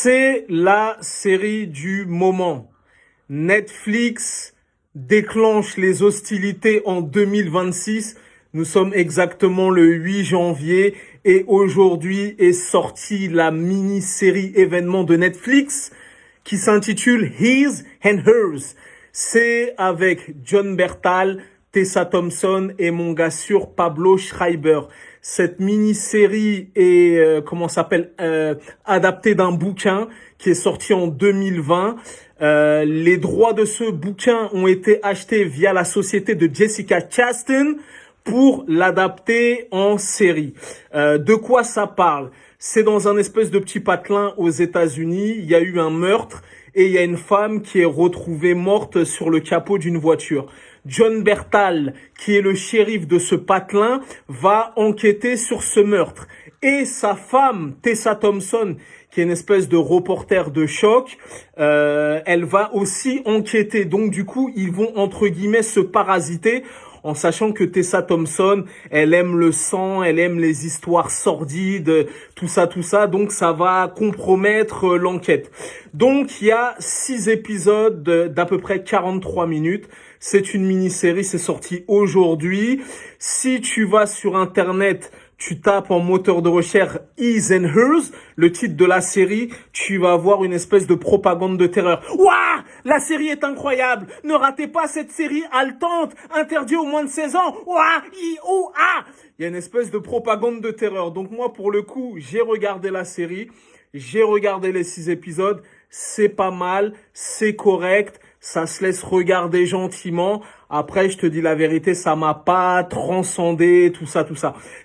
C'est la série du moment. Netflix déclenche les hostilités en 2026. Nous sommes exactement le 8 janvier et aujourd'hui est sortie la mini-série événement de Netflix qui s'intitule His and Hers. C'est avec Jon Bernthal, Tessa Thompson et mon gars sûr Pablo Schreiber. Cette mini-série est adaptée d'un bouquin qui est sorti en 2020. Les droits de ce bouquin ont été achetés via la société de Jessica Chastain pour l'adapter en série. De quoi ça parle? C'est dans un espèce de petit patelin aux États-Unis. Il y a eu un meurtre et il y a une femme qui est retrouvée morte sur le capot d'une voiture. Jon Bernthal, qui est le shérif de ce patelin, va enquêter sur ce meurtre. Et sa femme, Tessa Thompson, qui est une espèce de reporter de choc, elle va aussi enquêter. Donc du coup, ils vont entre guillemets se parasiter en sachant que Tessa Thompson, elle aime le sang, elle aime les histoires sordides, tout ça. Donc ça va compromettre l'enquête. Donc il y a 6 épisodes d'à peu près 43 minutes. C'est une mini-série, c'est sorti aujourd'hui. Si tu vas sur Internet, tu tapes en moteur de recherche His and Hers, le titre de la série, tu vas voir une espèce de propagande de terreur. Ouah! La série est incroyable! Ne ratez pas cette série haletante, interdite aux moins de 16 ans! Ouah! Il y a une espèce de propagande de terreur. Donc moi, pour le coup, j'ai regardé la série, j'ai regardé les 6 épisodes, c'est pas mal, c'est correct, ça se laisse regarder gentiment. Après, je te dis la vérité, ça m'a pas transcendé, tout ça.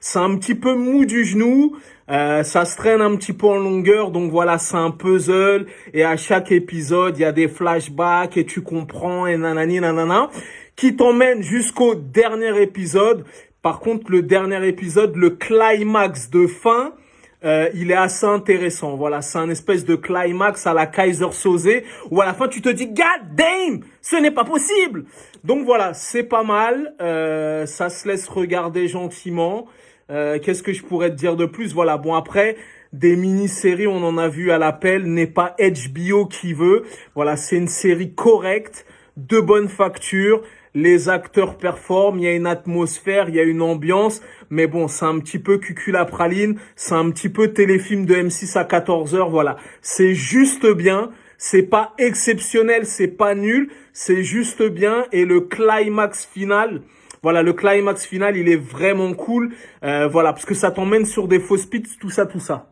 C'est un petit peu mou du genou, ça se traîne un petit peu en longueur, donc voilà, c'est un puzzle, et à chaque épisode, il y a des flashbacks, et tu comprends, et nanani, nanana, qui t'emmène jusqu'au dernier épisode. Par contre, le dernier épisode, le climax de fin, il est assez intéressant. Voilà, c'est un espèce de climax à la Kaiser Soze où à la fin tu te dis God damn, ce n'est pas possible. Donc voilà, c'est pas mal. Ça se laisse regarder gentiment. Qu'est-ce que je pourrais te dire de plus? Voilà, bon après des mini-séries, on en a vu à l'appel, n'est pas HBO qui veut. Voilà, c'est une série correcte, de bonne facture. Les acteurs performent, il y a une atmosphère, il y a une ambiance, mais bon, c'est un petit peu cuculapraline, c'est un petit peu téléfilm de M6 à 14h, voilà. C'est juste bien, c'est pas exceptionnel, c'est pas nul, c'est juste bien, et le climax final, voilà, le climax final, il est vraiment cool, voilà, parce que ça t'emmène sur des fausses pistes, tout ça.